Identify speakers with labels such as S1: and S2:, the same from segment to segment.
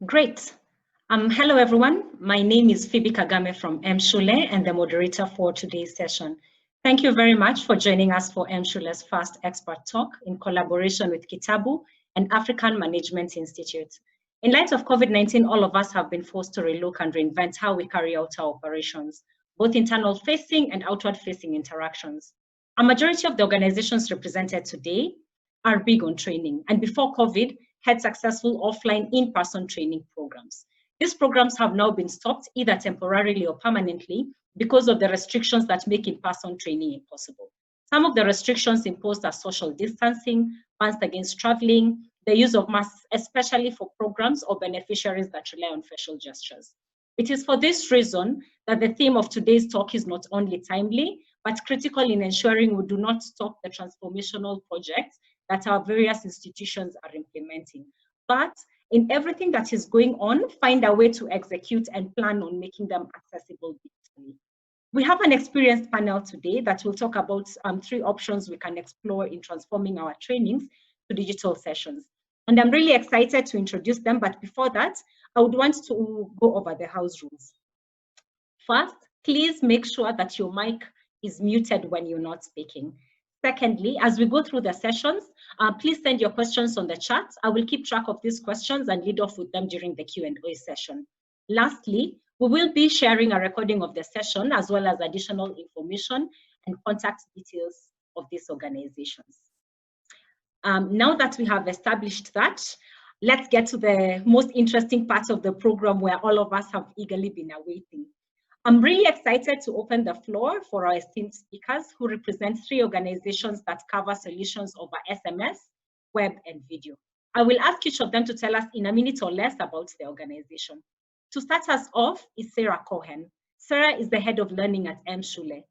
S1: Great. Hello, everyone. My name is Phoebe Khagame from M-Shule and the moderator for today's session. Thank you very much for joining us for M-Shule's first expert talk in collaboration with Kytabu and African Management Institute. In light of COVID-19, all of us have been forced to relook and reinvent how we carry out our operations, both internal-facing and outward-facing interactions. A majority of the organizations represented today are big on training, and before COVID, had successful offline in-person training programs. These programs have now been stopped either temporarily or permanently because of the restrictions that make in-person training impossible. Some of the restrictions imposed are social distancing, bans against traveling, the use of masks, especially for programs or beneficiaries that rely on facial gestures. It is for this reason that the theme of today's talk is not only timely, but critical in ensuring we do not stop the transformational projects that our various institutions are implementing. But in everything that is going on, find a way to execute and plan on making them accessible digitally. We have an experienced panel today that will talk about 3 options we can explore in transforming our trainings to digital sessions. And I'm really excited to introduce them, but before that, I would want to go over the house rules. First, please make sure that your mic is muted when you're not speaking. Secondly, as we go through the sessions, please send your questions on the chat. I will keep track of these questions and lead off with them during the Q&A session. Lastly, we will be sharing a recording of the session as well as additional information and contact details of these organizations. Now that we have established that, let's get to the most interesting part of the program where all of us have eagerly been awaiting. I'm really excited to open the floor for our esteemed speakers who represent 3 organizations that cover solutions over SMS, web, and video. I will ask each of them to tell us in a minute or less about the organization. To start us off is Sara Cohen. Sara is the head of learning at M-Shule.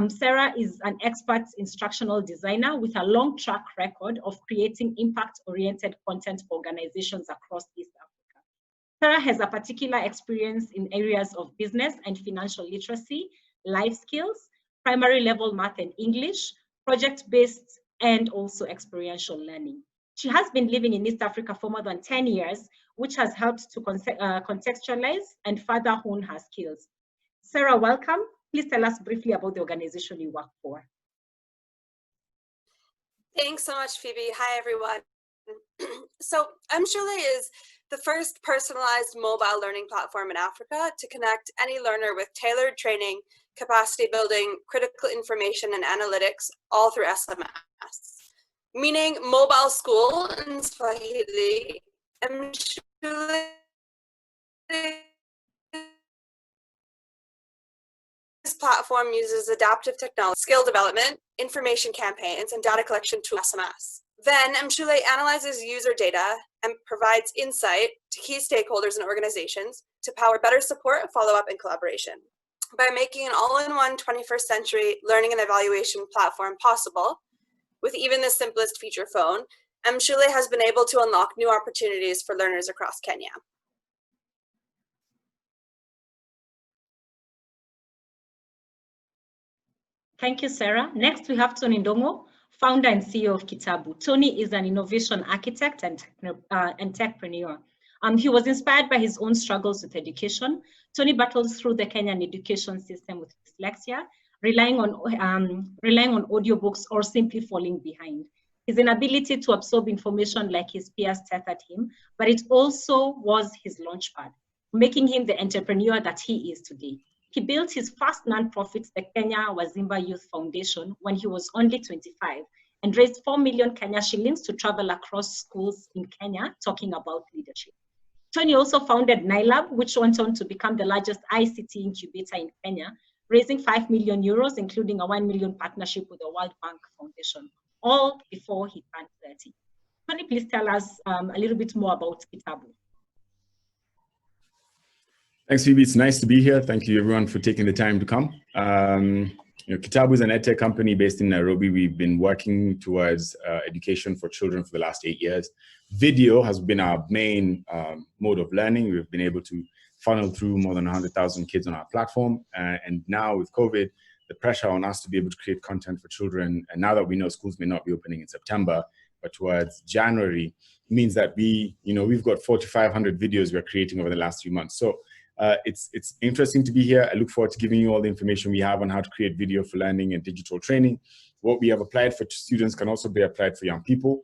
S1: Sara is an expert instructional designer with a long track record of creating impact-oriented content for organizations across East Africa. Sara has a particular experience in areas of business and financial literacy, life skills, primary level math and English, project-based, and also experiential learning. She has been living in East Africa for more than 10 years, which has helped to contextualize and further hone her skills. Sara, welcome. Please tell us briefly about the organization you work for.
S2: Thanks so much, Phoebe. Hi, everyone. So M-Shule is the first personalized mobile learning platform in Africa to connect any learner with tailored training, capacity building, critical information, and analytics, all through SMS. Meaning mobile school in Swahili, M-Shule this platform uses adaptive technology, skill development, information campaigns, and data collection to SMS. Then M-Shule analyzes user data and provides insight to key stakeholders and organizations to power better support, follow-up, and collaboration. By making an all-in-one 21st century learning and evaluation platform possible, with even the simplest feature phone, M-Shule has been able to unlock new opportunities for learners across Kenya.
S1: Thank you, Sara. Next, we have Tonee Ndungu, founder and CEO of Kytabu. Tonee is an innovation architect and techpreneur. He was inspired by his own struggles with education. Tonee battles through the Kenyan education system with dyslexia, relying on audiobooks or simply falling behind. His inability to absorb information like his peers tethered him, but it also was his launchpad, making him the entrepreneur that he is today. He built his first nonprofit, the Kenya Wazimba Youth Foundation, when he was only 25 and raised 4 million Kenya shillings to travel across schools in Kenya talking about leadership. Tonee also founded NILAB, which went on to become the largest ICT incubator in Kenya, raising 5 million euros, including a 1 million partnership with the World Bank Foundation, all before he turned 30. Tonee, please tell us a little bit more about Kytabu.
S3: Thanks, Phoebe. It's nice to be here. Thank you, everyone, for taking the time to come. Kytabu is an edtech company based in Nairobi. We've been working towards education for children for the last 8 years. Video has been our main mode of learning. We've been able to funnel through more than 100,000 kids on our platform. And now with COVID, the pressure on us to be able to create content for children, and now that we know schools may not be opening in September, towards January, means that we've got 4,500 videos we're creating over the last 3 months. So it's interesting to be here. I look forward to giving you all the information we have on how to create video for learning and digital training. What we have applied for students can also be applied for young people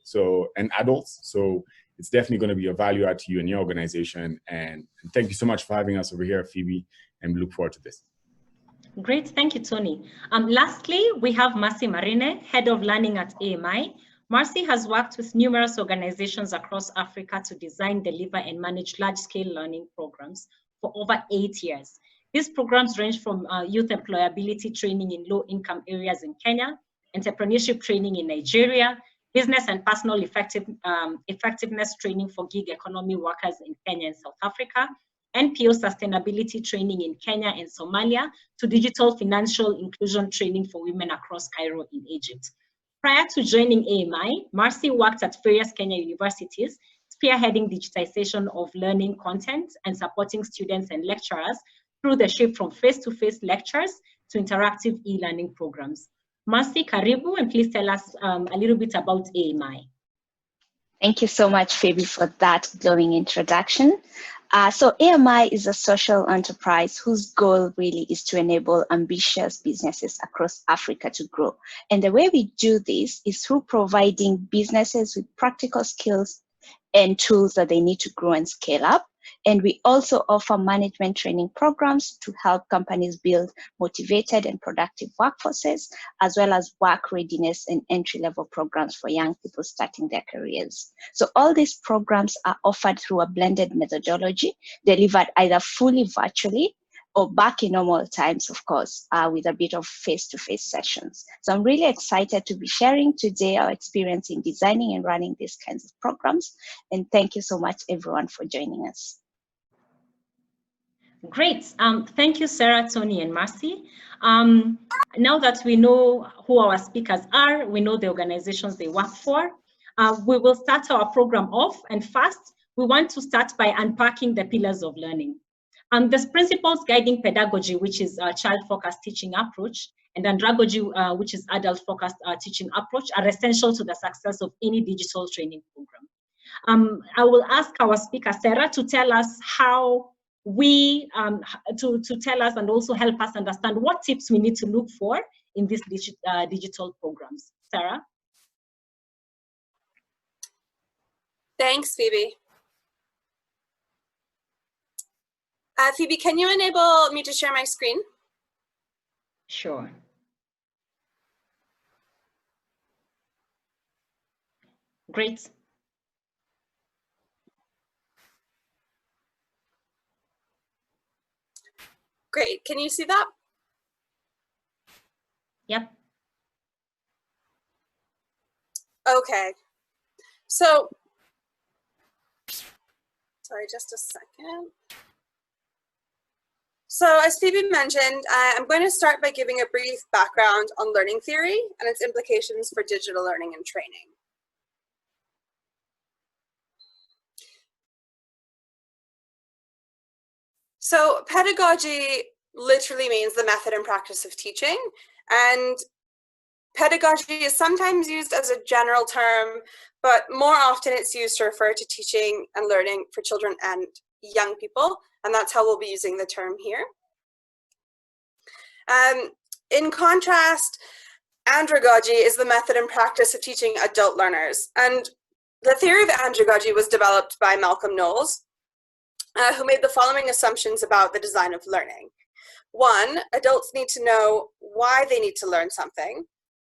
S3: and adults. So it's definitely going to be a value add to you and your organization. And thank you so much for having us over here, Phoebe, and we look forward to this.
S1: Great, thank you, Tonee. Lastly, we have Marcy Marine, Head of Learning at AMI. Marcy has worked with numerous organizations across Africa to design, deliver, and manage large-scale learning programs for over 8 years. These programs range from youth employability training in low-income areas in Kenya, entrepreneurship training in Nigeria, business and personal effectiveness training for gig economy workers in Kenya and South Africa, NPO sustainability training in Kenya and Somalia, to digital financial inclusion training for women across Cairo in Egypt. Prior to joining AMI, Marcy worked at various Kenya universities, spearheading digitization of learning content and supporting students and lecturers through the shift from face-to-face lectures to interactive e-learning programs. Marcy, karibu, and please tell us a little bit about AMI.
S4: Thank you so much, Phoebe, for that glowing introduction. So AMI is a social enterprise whose goal really is to enable ambitious businesses across Africa to grow. And the way we do this is through providing businesses with practical skills and tools that they need to grow and scale up. And we also offer management training programs to help companies build motivated and productive workforces, as well as work readiness and entry-level programs for young people starting their careers. So all these programs are offered through a blended methodology, delivered either fully virtually or back in normal times, of course, with a bit of face-to-face sessions. So I'm really excited to be sharing today our experience in designing and running these kinds of programs. And thank you so much, everyone, for joining us.
S1: Great. Thank you, Sara, Tonee, and Marcy. Now that we know who our speakers are, we know the organizations they work for, we will start our program off. And first, we want to start by unpacking the pillars of learning. There's principles guiding pedagogy, which is a child-focused teaching approach, and andragogy, which is adult-focused teaching approach, are essential to the success of any digital training program. I will ask our speaker, Sara, to tell us how to tell us and also help us understand what tips we need to look for in these digital programs. Sara?
S2: Thanks, Phoebe. Phoebe, can you enable me to share my screen?
S1: Sure. Great.
S2: Great. Can you see that?
S1: Yep.
S2: Okay. So, sorry, just a second. So as Phoebe mentioned, I'm going to start by giving a brief background on learning theory and its implications for digital learning and training. So pedagogy literally means the method and practice of teaching, and pedagogy is sometimes used as a general term, but more often it's used to refer to teaching and learning for children and young people, and that's how we'll be using the term here. In contrast, andragogy is the method and practice of teaching adult learners, and the theory of andragogy was developed by Malcolm Knowles, who made the following assumptions about the design of learning. 1, adults need to know why they need to learn something.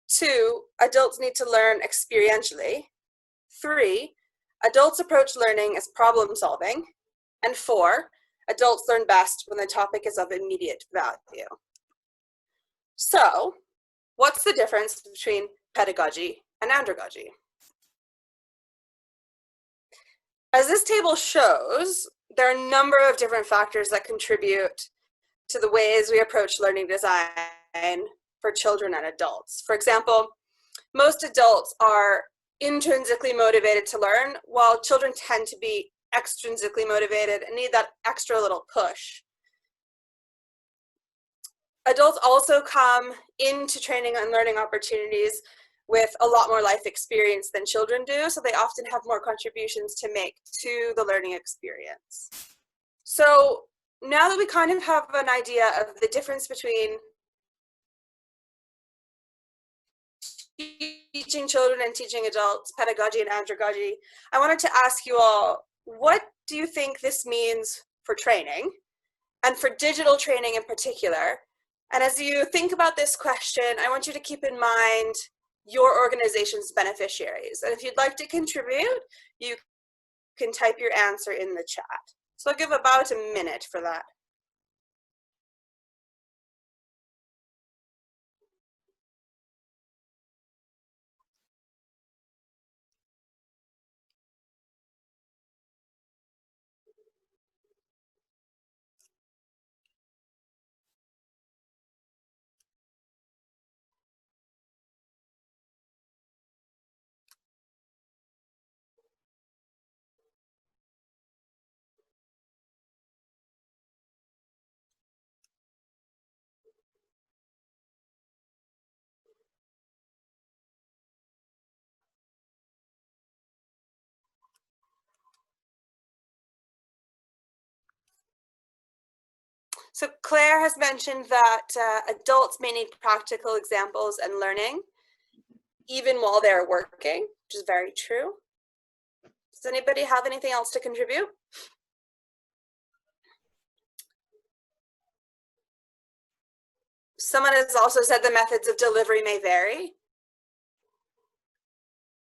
S2: 2, adults need to learn experientially. 3, adults approach learning as problem solving. And 4, adults learn best when the topic is of immediate value. So, what's the difference between pedagogy and andragogy? As this table shows, there are a number of different factors that contribute to the ways we approach learning design for children and adults. For example, most adults are intrinsically motivated to learn, while children tend to be extrinsically motivated and need that extra little push. Adults also come into training and learning opportunities with a lot more life experience than children do, so they often have more contributions to make to the learning experience. So now that we kind of have an idea of the difference between teaching children and teaching adults, pedagogy and andragogy, I wanted to ask you all, what do you think this means for training, and for digital training in particular? And as you think about this question, I want you to keep in mind your organization's beneficiaries. And if you'd like to contribute, you can type your answer in the chat. So I'll give about a minute for that. So Claire has mentioned that adults may need practical examples and learning, even while they're working, which is very true. Does anybody have anything else to contribute? Someone has also said the methods of delivery may vary.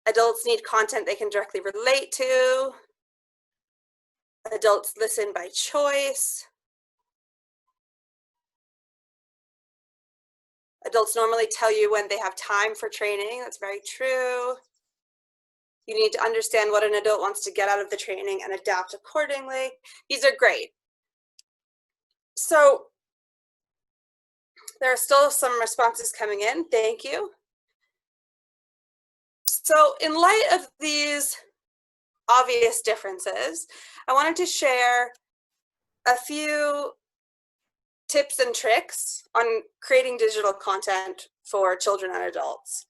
S2: Adults need content they can directly relate to. Adults listen by choice. Adults normally tell you when they have time for training. That's very true. You need to understand what an adult wants to get out of the training and adapt accordingly. These are great. So there are still some responses coming in. Thank you. So in light of these obvious differences, I wanted to share a few tips and tricks on creating digital content for children and adults.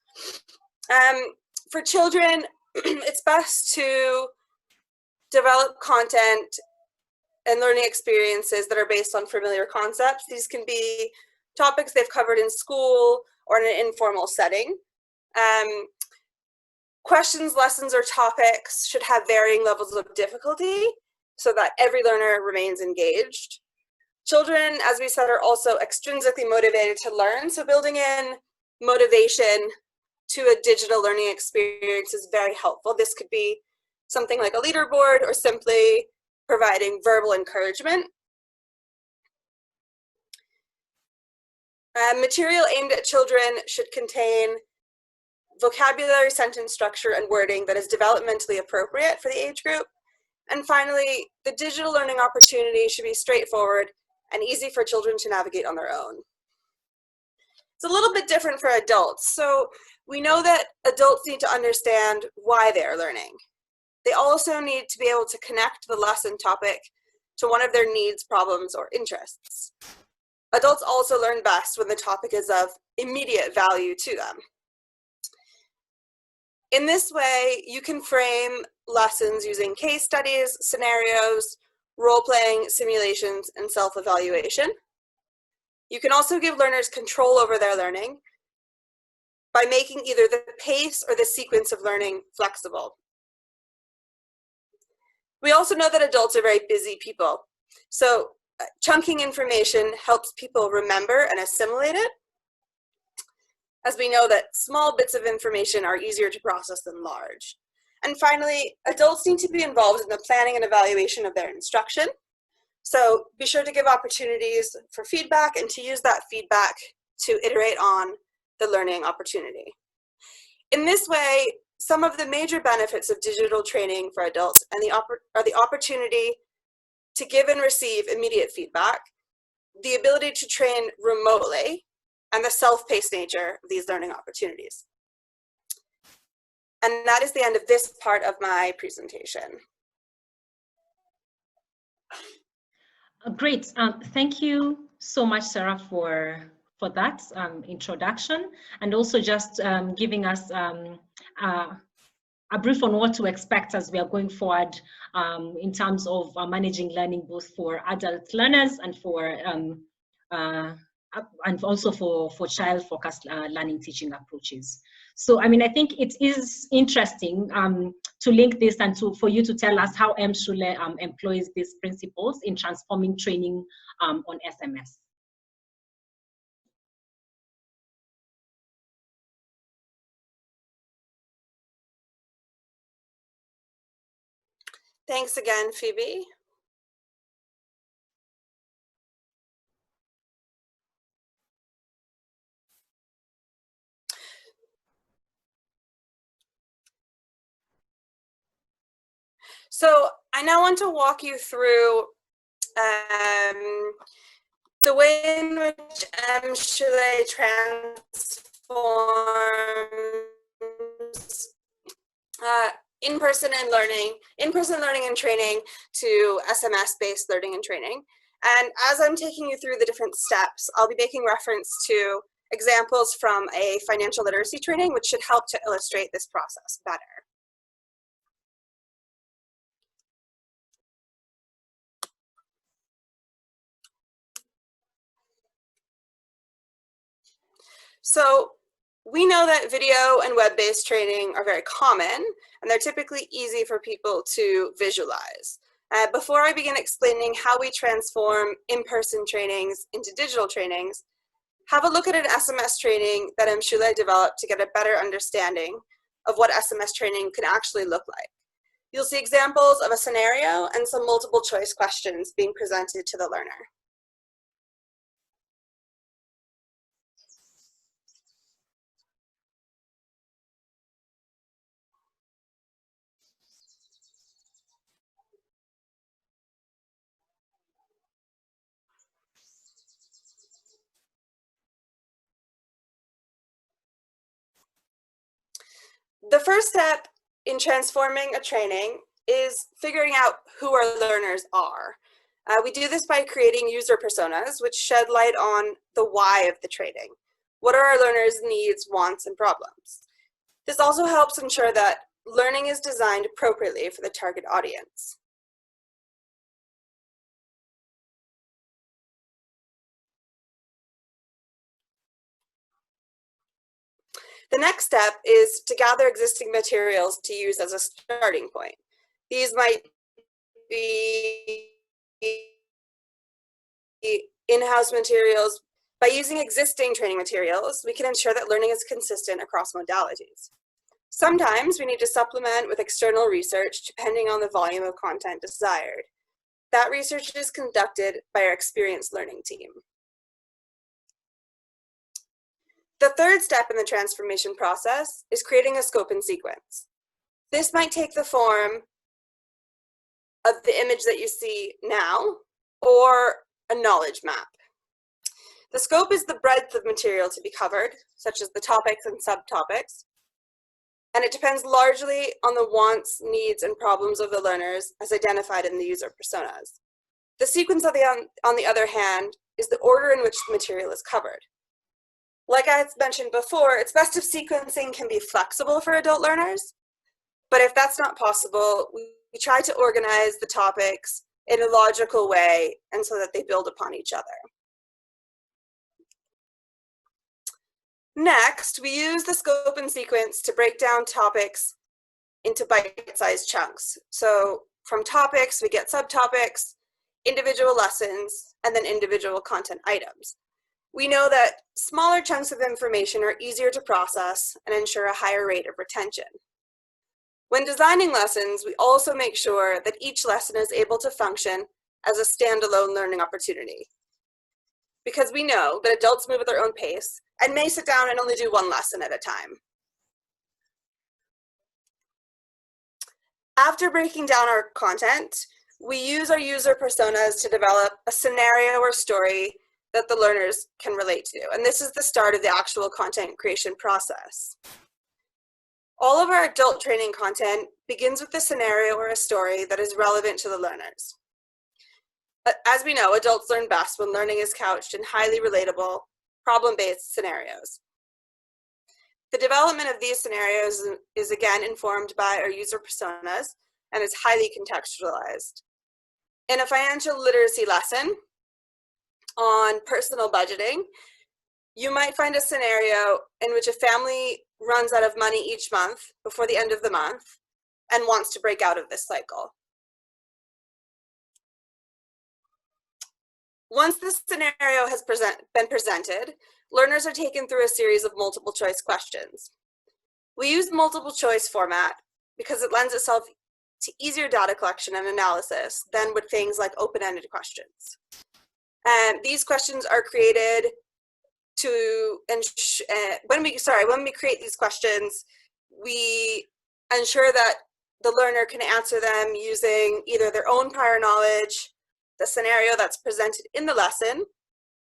S2: For children, it's best to develop content and learning experiences that are based on familiar concepts. These can be topics they've covered in school or in an informal setting. Questions, lessons, or topics should have varying levels of difficulty so that every learner remains engaged. Children, as we said, are also extrinsically motivated to learn, so building in motivation to a digital learning experience is very helpful. This could be something like a leaderboard or simply providing verbal encouragement. Material aimed at children should contain vocabulary, sentence structure, and wording that is developmentally appropriate for the age group. And finally, the digital learning opportunity should be straightforward and easy for children to navigate on their own. It's a little bit different for adults. So we know that adults need to understand why they are learning. They also need to be able to connect the lesson topic to one of their needs, problems, or interests. Adults also learn best when the topic is of immediate value to them. In this way, you can frame lessons using case studies, scenarios, role-playing, simulations, and self-evaluation. You can also give learners control over their learning by making either the pace or the sequence of learning flexible. We also know that adults are very busy people, so chunking information helps people remember and assimilate it, as we know that small bits of information are easier to process than large. And finally, adults need to be involved in the planning and evaluation of their instruction. So be sure to give opportunities for feedback and to use that feedback to iterate on the learning opportunity. In this way, some of the major benefits of digital training for adults are the opportunity to give and receive immediate feedback, the ability to train remotely, and the self-paced nature of these learning opportunities. And that is the end of this part of my presentation.
S1: Great. Thank you so much, Sara, for for that introduction, and also just giving us a brief on what to expect as we are going forward in terms of managing learning, both for adult learners and for and also for child-focused learning teaching approaches. So, I mean, I think it is interesting to link this and for you to tell us how M-Shule employs these principles in transforming training on SMS.
S2: Thanks again, Phoebe. So I now want to walk you through the way in which M-Shule transforms in-person learning and training to SMS-based learning and training. And as I'm taking you through the different steps, I'll be making reference to examples from a financial literacy training, which should help to illustrate this process better. So we know that video and web-based training are very common, and they're typically easy for people to visualize. Before I begin explaining how we transform in-person trainings into digital trainings, have a look at an SMS training that M-Shule developed to get a better understanding of what SMS training can actually look like. You'll see examples of a scenario and some multiple choice questions being presented to the learner. The first step in transforming a training is figuring out who our learners are. We do this by creating user personas, which shed light on the why of the training. What are our learners' needs, wants, and problems? This also helps ensure that learning is designed appropriately for the target audience. The next step is to gather existing materials to use as a starting point. These might be in-house materials. By using existing training materials, we can ensure that learning is consistent across modalities. Sometimes we need to supplement with external research depending on the volume of content desired. That research is conducted by our experienced learning team. The third step in the transformation process is creating a scope and sequence. This might take the form of the image that you see now or a knowledge map. The scope is the breadth of material to be covered, such as the topics and subtopics, and it depends largely on the wants, needs, and problems of the learners as identified in the user personas. The sequence, on the other hand, is the order in which the material is covered. Like I had mentioned before, it's best if sequencing can be flexible for adult learners, but if that's not possible, we try to organize the topics in a logical way and so that they build upon each other. Next, we use the scope and sequence to break down topics into bite-sized chunks. So from topics, we get subtopics, individual lessons, and then individual content items. We know that smaller chunks of information are easier to process and ensure a higher rate of retention. When designing lessons, we also make sure that each lesson is able to function as a standalone learning opportunity. Because we know that adults move at their own pace and may sit down and only do one lesson at a time. After breaking down our content, we use our user personas to develop a scenario or story that the learners can relate to. And this is the start of the actual content creation process. All of our adult training content begins with a scenario or a story that is relevant to the learners. As we know, adults learn best when learning is couched in highly relatable, problem-based scenarios. The development of these scenarios is again informed by our user personas and is highly contextualized. In a financial literacy lesson on personal budgeting, you might find a scenario in which a family runs out of money each month before the end of the month and wants to break out of this cycle. Once this scenario has been presented, learners are taken through a series of multiple choice questions. We use multiple choice format because it lends itself to easier data collection and analysis than with things like open-ended questions. And these questions are created to, when we create these questions, we ensure that the learner can answer them using either their own prior knowledge, the scenario that's presented in the lesson,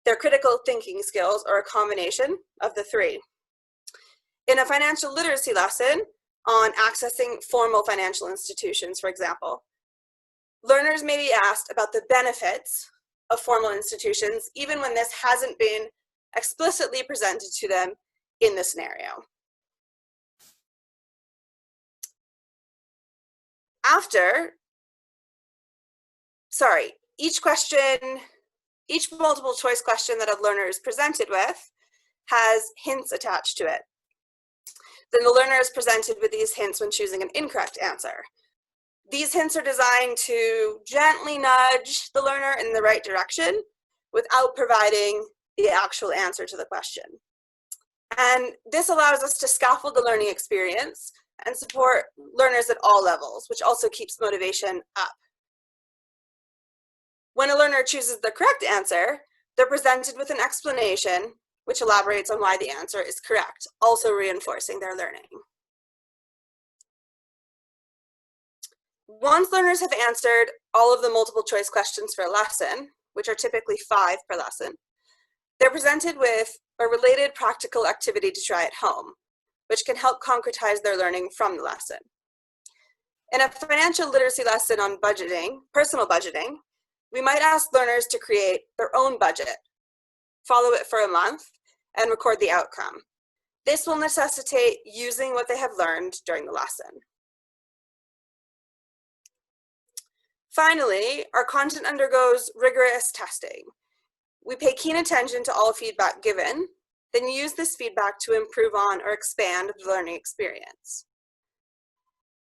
S2: their critical thinking skills, or a combination of the three. In a financial literacy lesson on accessing formal financial institutions, for example, learners may be asked about the benefits of formal institutions, even when this hasn't been explicitly presented to them in the scenario. Each multiple choice question that a learner is presented with has hints attached to it. Then the learner is presented with these hints when choosing an incorrect answer. These hints are designed to gently nudge the learner in the right direction without providing the actual answer to the question. And this allows us to scaffold the learning experience and support learners at all levels, which also keeps motivation up. When a learner chooses the correct answer, they're presented with an explanation which elaborates on why the answer is correct, also reinforcing their learning. Once learners have answered all of the multiple choice questions for a lesson, which are typically 5 per lesson, they're presented with a related practical activity to try at home, which can help concretize their learning from the lesson. In a financial literacy lesson on budgeting, personal budgeting, we might ask learners to create their own budget, follow it for a month, and record the outcome. This will necessitate using what they have learned during the lesson. Finally, our content undergoes rigorous testing. We pay keen attention to all feedback given, then use this feedback to improve on or expand the learning experience.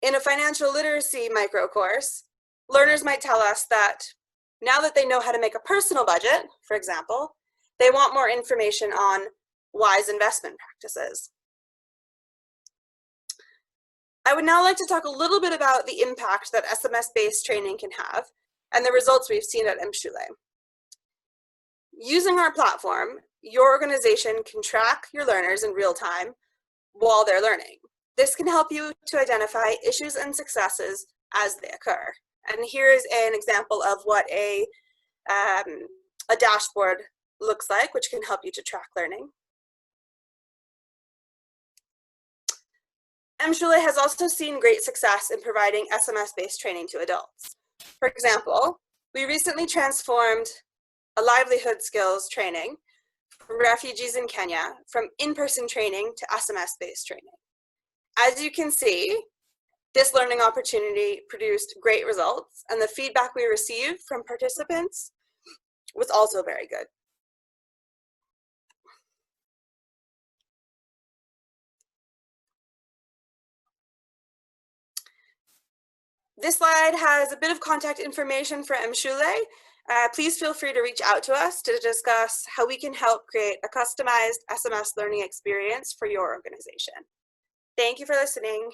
S2: In a financial literacy micro course, learners might tell us that now that they know how to make a personal budget, for example, they want more information on wise investment practices. I would now like to talk a little bit about the impact that SMS-based training can have and the results we've seen at M-Shule. Using our platform, your organization can track your learners in real time while they're learning. This can help you to identify issues and successes as they occur. And here is an example of what a dashboard looks like, which can help you to track learning. M-Shule has also seen great success in providing SMS-based training to adults. For example, we recently transformed a livelihood skills training for refugees in Kenya from in-person training to SMS-based training. As you can see, this learning opportunity produced great results, and the feedback we received from participants was also very good. This slide has a bit of contact information for M-Shule. Please feel free to reach out to us to discuss how we can help create a customized SMS learning experience for your organization. Thank you for listening.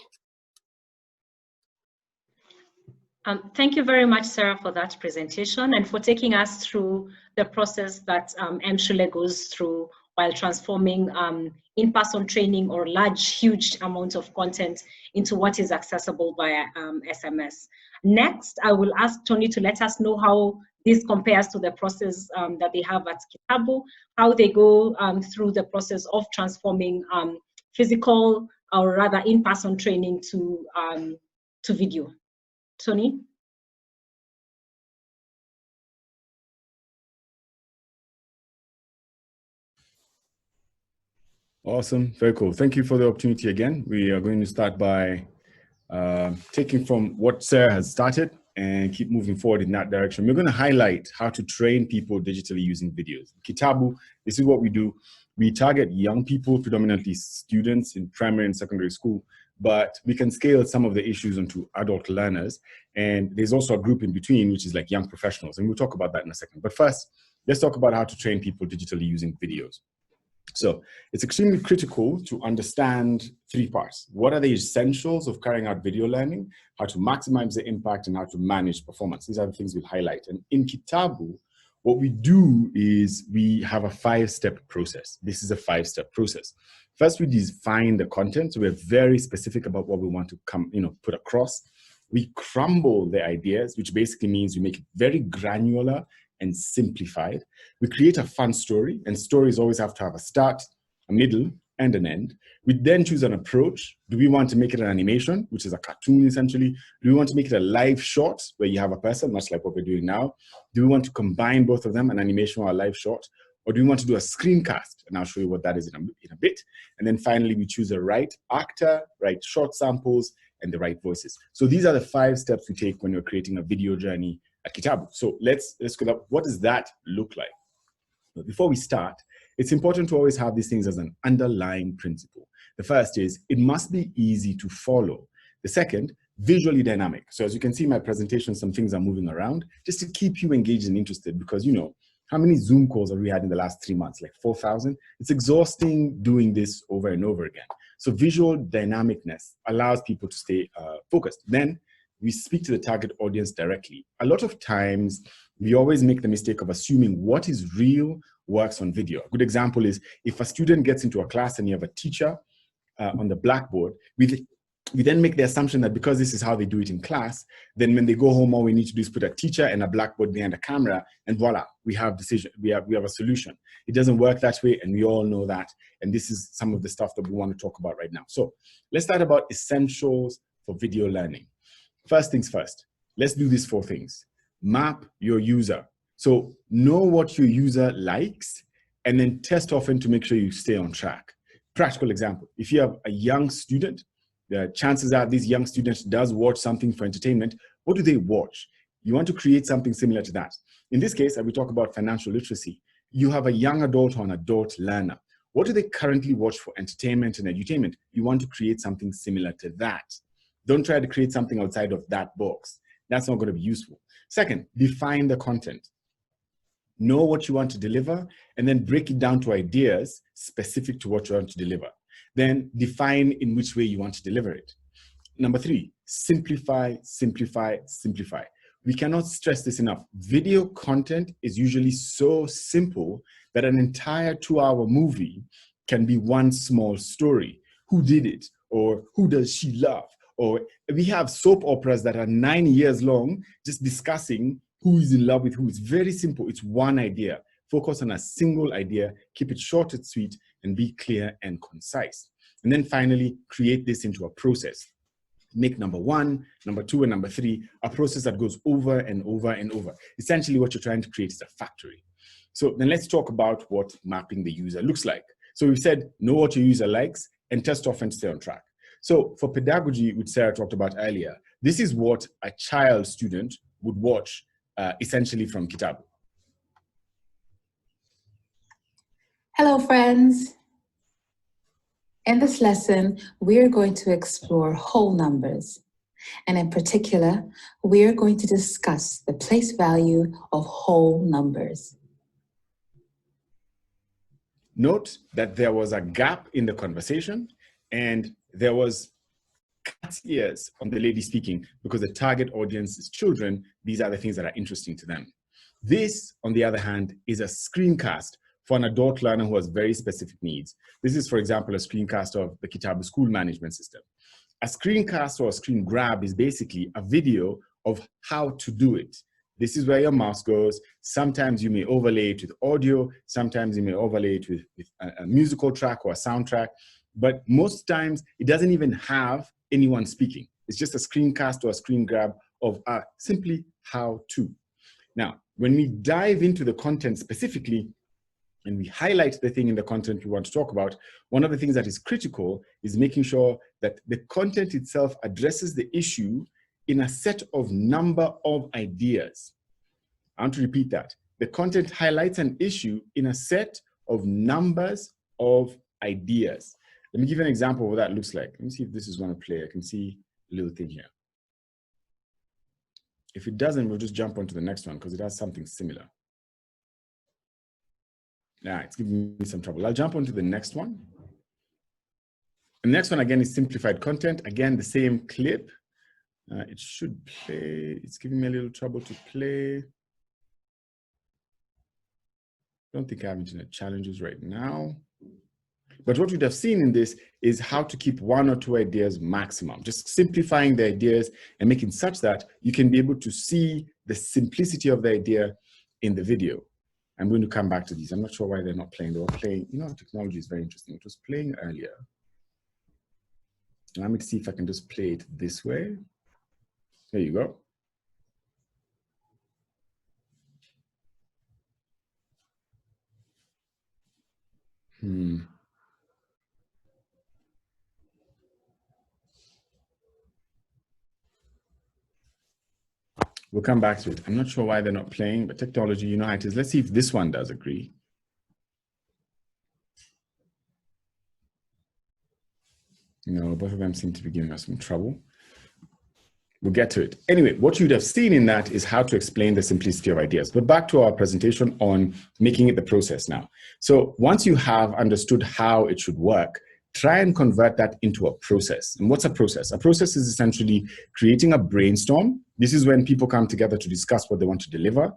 S1: Thank you very much, Sarah, for that presentation and for taking us through the process that M-Shule goes through while transforming in-person training or huge amounts of content into what is accessible via SMS. Next, I will ask Tonee to let us know how this compares to the process that they have at Kytabu, how they go through the process of transforming physical or rather in-person training to video. Tonee?
S3: Awesome, very cool. Thank you for the opportunity again. We are going to start by taking from what Sara has started and keep moving forward in that direction. We're going to highlight how to train people digitally using videos. Kytabu, this is what we do. We target young people, predominantly students in primary and secondary school, but we can scale some of the issues onto adult learners. And there's also a group in between, which is like young professionals. And we'll talk about that in a second. But first, let's talk about how to train people digitally using videos. So it's extremely critical to understand three parts. What are the essentials of carrying out video learning, how to maximize the impact, and how to manage performance. These are the things we'll highlight. And in Kytabu, what we do is we have a 5-step process. This is a 5-step process. First, we define the content. So we're very specific about what we want to put across. We crumble the ideas, which basically means we make it very granular and simplified. We create a fun story, and stories always have to have a start, a middle, and an end. We then choose an approach. Do we want to make it an animation, which is a cartoon essentially? Do we want to make it a live short where you have a person, much like what we're doing now? Do we want to combine both of them, an animation or a live short? Or do we want to do a screencast? And I'll show you what that is in a bit. And then finally, we choose the right actor, right short samples, and the right voices. So these are the 5 steps we take when you're creating a video journey at Kytabu. So let's go up. What does that look like? But before we start, it's important to always have these things as an underlying principle. The first is it must be easy to follow. The second, visually dynamic. So as you can see in my presentation, some things are moving around just to keep you engaged and interested, because how many Zoom calls have we had in the last 3 months? Like 4,000? It's exhausting doing this over and over again. So visual dynamicness allows people to stay focused. Then we speak to the target audience directly. A lot of times, we always make the mistake of assuming what is real works on video. A good example is if a student gets into a class and you have a teacher on the blackboard, we then make the assumption that because this is how they do it in class, then when they go home, all we need to do is put a teacher and a blackboard behind a camera, and voila, we have a solution. It doesn't work that way, and we all know that. And this is some of the stuff that we want to talk about right now. So let's start about essentials for video learning. First things first, let's do these 4 things. Map your user. So know what your user likes, and then test often to make sure you stay on track. Practical example, if you have a young student, the chances are this young student does watch something for entertainment. What do they watch? You want to create something similar to that. In this case, as we talk about financial literacy, you have a young adult or an adult learner. What do they currently watch for entertainment and edutainment? You want to create something similar to that. Don't try to create something outside of that box. That's not going to be useful. Second, define the content. Know what you want to deliver, and then break it down to ideas specific to what you want to deliver. Then define in which way you want to deliver it. Number 3, simplify, simplify, simplify. We cannot stress this enough. Video content is usually so simple that an entire 2-hour movie can be one small story. Who did it? Or who does she love? Or we have soap operas that are 9 years long, just discussing who is in love with who. It's very simple. It's one idea. Focus on a single idea, keep it short and sweet, and be clear and concise. And then finally, create this into a process. Make number 1, number 2, and number 3 a process that goes over and over and over. Essentially, what you're trying to create is a factory. So then let's talk about what mapping the user looks like. So we said, know what your user likes and test off and stay on track. So for pedagogy, which Sara talked about earlier, this is what a child student would watch essentially from Kytabu.
S5: Hello, friends. In this lesson, we're going to explore whole numbers. And in particular, we're going to discuss the place value of whole numbers.
S3: Note that there was a gap in the conversation, and there was cat's ears on the lady speaking, because the target audience is children. These are the things that are interesting to them. This, on the other hand, is a screencast for an adult learner who has very specific needs. This is, for example, a screencast of the Kytabu school management system. A screencast or a screen grab is basically a video of how to do it. This is where your mouse goes. Sometimes you may overlay it with audio. Sometimes you may overlay it with a musical track or a soundtrack. But most times, it doesn't even have anyone speaking. It's just a screencast or a screen grab of simply how to. Now, when we dive into the content specifically, and we highlight the thing in the content we want to talk about, one of the things that is critical is making sure that the content itself addresses the issue in a set of number of ideas. I want to repeat that. The content highlights an issue in a set of numbers of ideas. Let me give you an example of what that looks like. Let me see if this is going to play. I can see a little thing here. If it doesn't, we'll just jump on to the next one because it has something similar. Yeah, it's giving me some trouble. I'll jump on to the next one. The next one, again, is simplified content. Again, the same clip. It should play. It's giving me a little trouble to play. I don't think I have internet challenges right now. But what we'd have seen in this is how to keep 1 or 2 ideas maximum, just simplifying the ideas and making such that you can be able to see the simplicity of the idea in the video. I'm going to come back to these. I'm not sure why they're not playing. They were playing, you know, technology is very interesting. It was playing earlier. Let me see if I can just play it this way. There you go. We'll come back to it. I'm not sure why they're not playing, but technology, you know how it is. Let's see if this one does agree. No, both of them seem to be giving us some trouble. We'll get to it. Anyway, what you'd have seen in that is how to explain the simplicity of ideas. But back to our presentation on making it the process now. So once you have understood how it should work, try and convert that into a process. And what's a process? A process is essentially creating a brainstorm. This is when people come together to discuss what they want to deliver.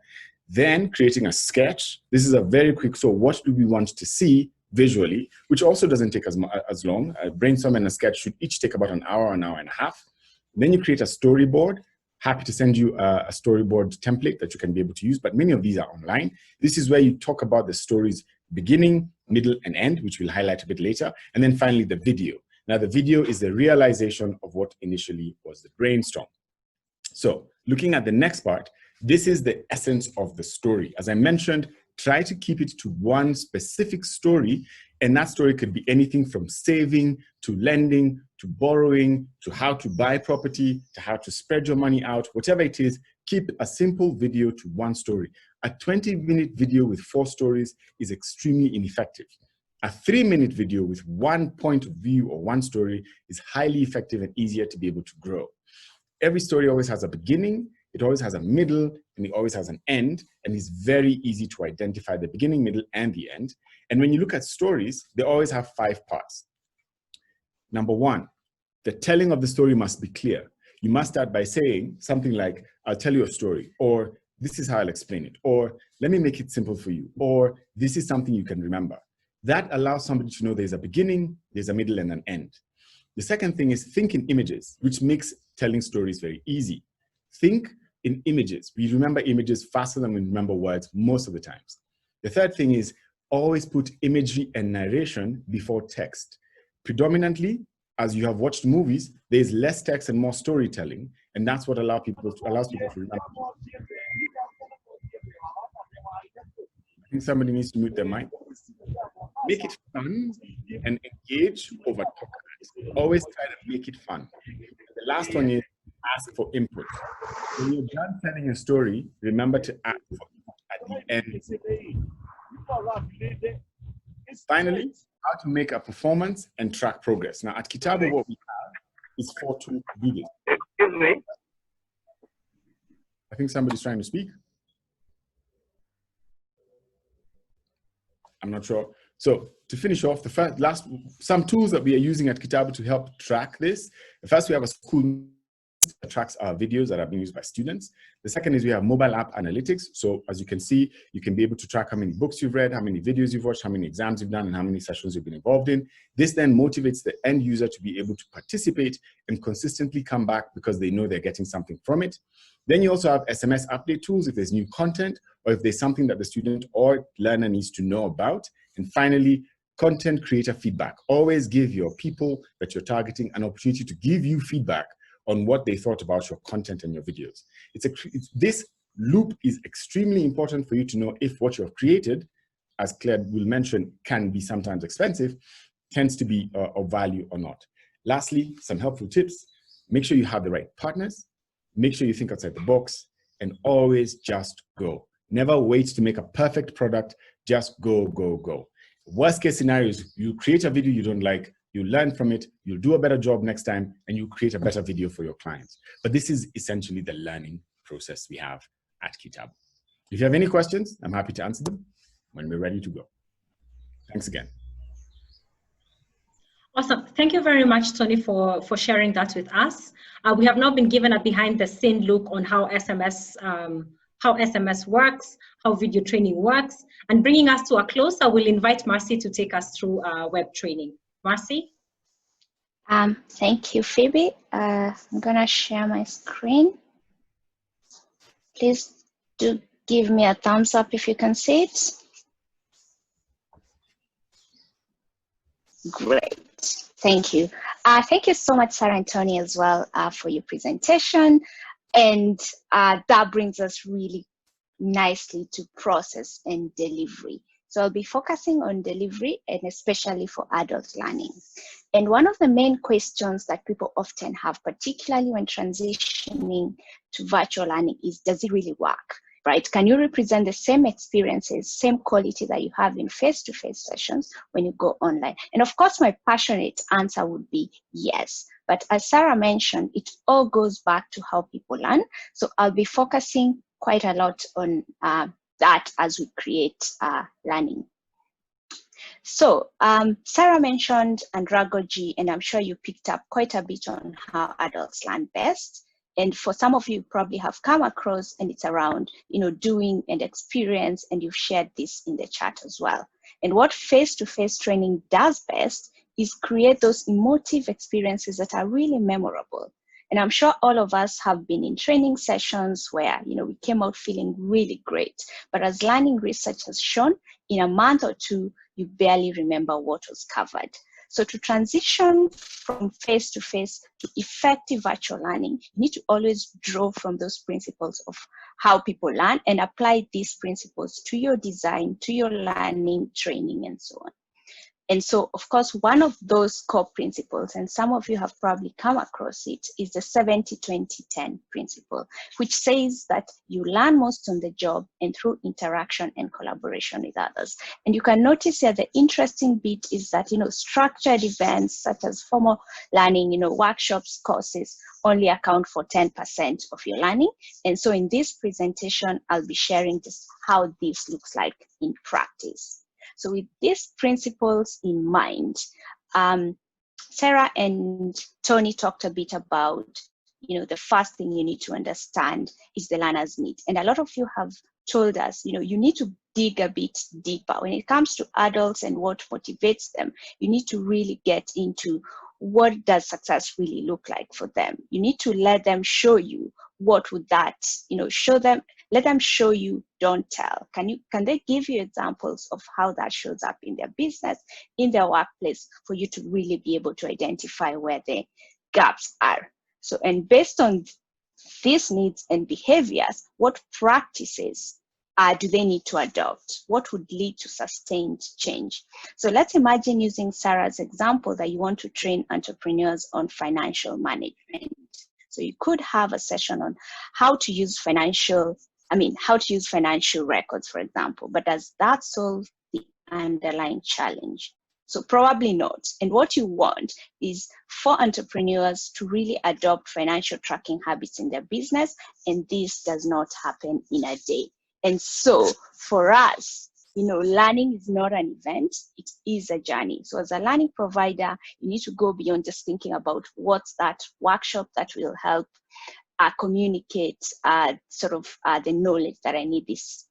S3: Then creating a sketch. This is a very quick, so what do we want to see visually, which also doesn't take as long. A brainstorm and a sketch should each take about an hour and a half. Then you create a storyboard. Happy to send you a storyboard template that you can be able to use, but many of these are online. This is where you talk about the story's beginning, middle, and end, which we'll highlight a bit later. And then finally, the video. Now, the video is the realization of what initially was the brainstorm. So looking at the next part, this is the essence of the story. As I mentioned, try to keep it to one specific story, and that story could be anything from saving to lending to borrowing to how to buy property to how to spread your money out. Whatever it is, keep a simple video to one story. A 20-minute video with 4 stories is extremely ineffective. A 3-minute video with 1 point of view or 1 story is highly effective and easier to be able to grow. Every story always has a beginning, it always has a middle, and it always has an end, and it's very easy to identify the beginning, middle, and the end. And when you look at stories, they always have 5 parts. Number 1, the telling of the story must be clear. You must start by saying something like, I'll tell you a story, or this is how I'll explain it, or let me make it simple for you, or this is something you can remember. That allows somebody to know there's a beginning, there's a middle, and an end. The second thing is think in images, which makes telling stories very easy. Think in images. We remember images faster than we remember words most of the times. The third thing is always put imagery and narration before text. Predominantly, as you have watched movies, there's less text and more storytelling, and that's what allows people to remember. I think somebody needs to mute their mic. Make it fun and engage over talk. Always try to make it fun. The last one is ask for input. When you're done telling a story, remember to ask for input at the end. Finally, how to make a performance and track progress. Now at Kytabu, what we have is 4 tools to do this.
S6: Excuse me.
S3: I think somebody's trying to speak. I'm not sure. So to finish off, some tools that we are using at Kytabu to help track this. First, we have a school that tracks our videos that are being used by students. The second is we have mobile app analytics. So as you can see, you can be able to track how many books you've read, how many videos you've watched, how many exams you've done, and how many sessions you've been involved in. This then motivates the end user to be able to participate and consistently come back because they know they're getting something from it. Then you also have SMS update tools if there's new content or if there's something that the student or learner needs to know about. And finally, content creator feedback. Always give your people that you're targeting an opportunity to give you feedback on what they thought about your content and your videos. This loop is extremely important for you to know if what you've created as Claire will mention, can be sometimes expensive, tends to be of value or not. Lastly, some helpful tips. Make sure you have the right partners. Make sure you think outside the box, and always just go. Never wait to make a perfect product. Just go, go, go. Worst case scenario is you create a video you don't like, you learn from it, you'll do a better job next time, and you create a better video for your clients. But this is essentially the learning process we have at Kytabu. If you have any questions, I'm happy to answer them when we're ready to go. Thanks again.
S1: Awesome. Thank you very much, Tonee, for sharing that with us. We have now been given a behind-the-scene look on how SMS works, how video training works, and bringing us to a close, I will invite Marcy to take us through web training. Marcy?
S4: Thank you, Phoebe. I'm gonna share my screen. Please do give me a thumbs up if you can see it. Great, thank you. Thank you so much, Sara and Tonee, as well for your presentation. And that brings us really nicely to process and delivery. So I'll be focusing on delivery, and especially for adult learning. And one of the main questions that people often have, particularly when transitioning to virtual learning, is, does it really work? Right? Can you represent the same experiences, same quality that you have in face-to-face sessions when you go online? And of course, my passionate answer would be yes. But as Sara mentioned, it all goes back to how people learn. So I'll be focusing quite a lot on that as we create learning. So Sara mentioned andragogy, and I'm sure you picked up quite a bit on how adults learn best. And for some of you probably have come across, and it's around, doing and experience, and you've shared this in the chat as well. And what face-to-face training does best is create those emotive experiences that are really memorable. And I'm sure all of us have been in training sessions where, we came out feeling really great. But as learning research has shown, in a month or two, you barely remember what was covered. So to transition from face-to-face to effective virtual learning, you need to always draw from those principles of how people learn and apply these principles to your design, to your learning, training, and so on. And so, of course, one of those core principles, and some of you have probably come across it, is the 70-20-10 principle, which says that you learn most on the job and through interaction and collaboration with others. And you can notice here the interesting bit is that, structured events such as formal learning, workshops, courses, only account for 10% of your learning. And so in this presentation, I'll be sharing just how this looks like in practice. So with these principles in mind, Sara and Tonee talked a bit about, the first thing you need to understand is the learner's need. And a lot of you have told us, you need to dig a bit deeper. When it comes to adults and what motivates them, you need to really get into what does success really look like for them. You need to let them show you what would that, let them show you, don't tell. Can they give you examples of how that shows up in their business, in their workplace, for you to really be able to identify where the gaps are? So, and based on these needs and behaviors, what practices do they need to adopt? What would lead to sustained change? So let's imagine using Sara's example that you want to train entrepreneurs on financial management. So you could have a session on how to use financial records, for example, but does that solve the underlying challenge? So probably not. And what you want is for entrepreneurs to really adopt financial tracking habits in their business, and this does not happen in a day. And so for us, learning is not an event, it is a journey. So as a learning provider, you need to go beyond just thinking about what's that workshop that will help communicate the knowledge that I need these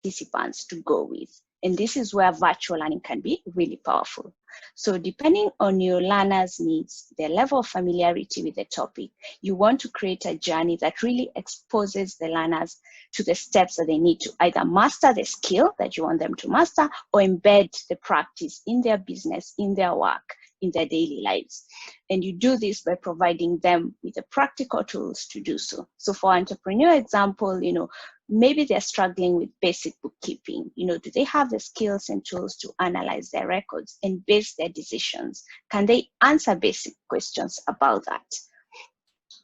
S4: participants to go with. And this is where virtual learning can be really powerful. So depending on your learners' needs, their level of familiarity with the topic, you want to create a journey that really exposes the learners to the steps that they need to either master the skill that you want them to master or embed the practice in their business, in their work, in their daily lives. And you do this by providing them with the practical tools to do so. So for entrepreneur example, maybe they're struggling with basic bookkeeping. Do they have the skills and tools to analyze their records and base their decisions? Can they answer basic questions about that?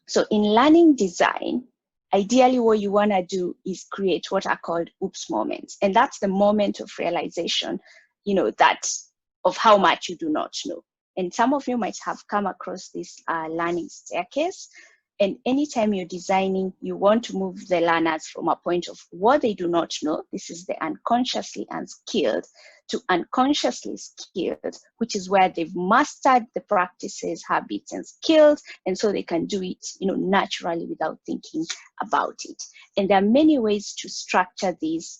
S4: So in learning design, ideally what you want to do is create what are called oops moments. And that's the moment of realization, that of how much you do not know. And some of you might have come across this learning staircase. And anytime you're designing, you want to move the learners from a point of what they do not know, this is the unconsciously unskilled, to unconsciously skilled, which is where they've mastered the practices, habits, and skills, and so they can do it, naturally without thinking about it. And there are many ways to structure these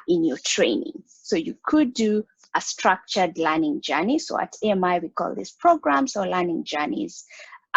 S4: in your training. So you could do a structured learning journey. So at AMI, we call these programs or learning journeys,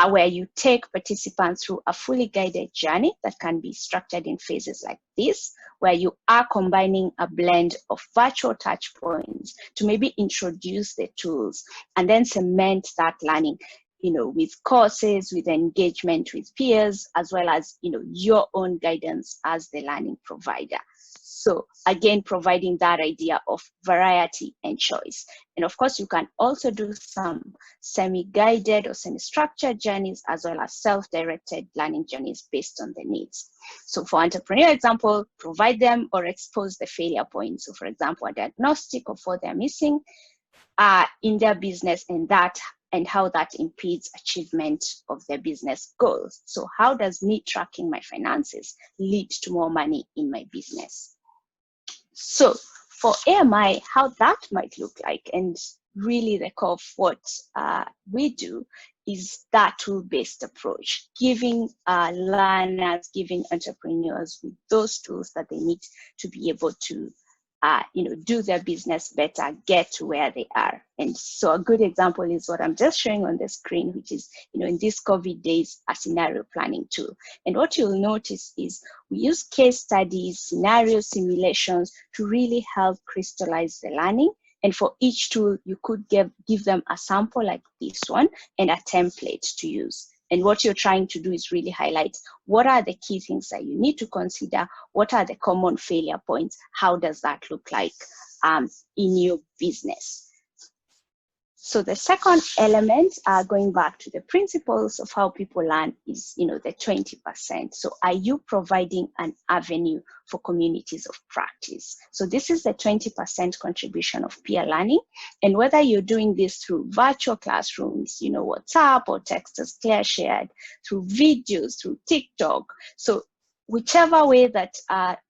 S4: where you take participants through a fully guided journey that can be structured in phases like this, where you are combining a blend of virtual touch points to maybe introduce the tools and then cement that learning, with courses, with engagement with peers, as well as, your own guidance as the learning provider. So again, providing that idea of variety and choice. And of course, you can also do some semi-guided or semi-structured journeys, as well as self-directed learning journeys based on the needs. So for entrepreneur example, provide them or expose the failure points. So for example, a diagnostic of what they're missing in their business and how that impedes achievement of their business goals. So how does me tracking my finances lead to more money in my business? So for AMI, how that might look like, and really the core of what we do, is that tool-based approach, giving learners, giving entrepreneurs with those tools that they need to be able to do their business better, get to where they are. And so a good example is what I'm just showing on the screen, which is, in these COVID days, a scenario planning tool. And what you'll notice is we use case studies, scenario simulations to really help crystallize the learning. And for each tool, you could give them a sample like this one and a template to use. And what you're trying to do is really highlight what are the key things that you need to consider, what are the common failure points, how does that look like in your business. So the second element, going back to the principles of how people learn, is the 20%. So are you providing an avenue for communities of practice? So this is the 20% contribution of peer learning. And whether you're doing this through virtual classrooms, WhatsApp or text as Claire shared, through videos, through TikTok. So whichever way that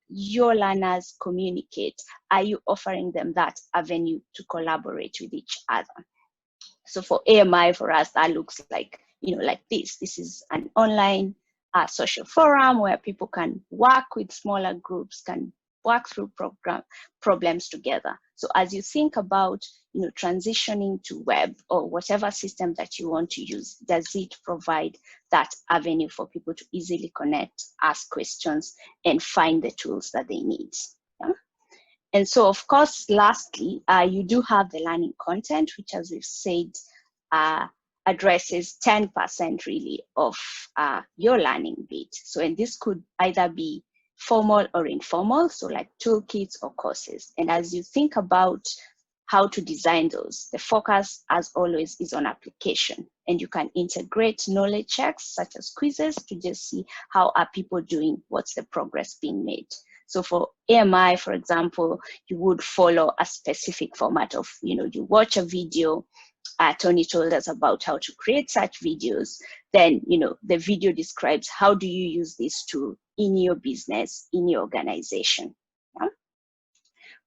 S4: your learners communicate, are you offering them that avenue to collaborate with each other? So for AMI, for us, that looks like, like this. This is an online social forum where people can work with smaller groups, can work through problems together. So as you think about, transitioning to web or whatever system that you want to use, does it provide that avenue for people to easily connect, ask questions, and find the tools that they need? Yeah? And so, of course, lastly, you do have the learning content, which, as we've said, addresses 10% really of your learning bit. So, and this could either be formal or informal, so like toolkits or courses. And as you think about how to design those, the focus, as always, is on application. And you can integrate knowledge checks, such as quizzes, to just see how are people doing, what's the progress being made. So for AMI, for example, you would follow a specific format of, you watch a video. Tonee told us about how to create such videos. Then, the video describes how do you use this tool in your business, in your organization. Yeah?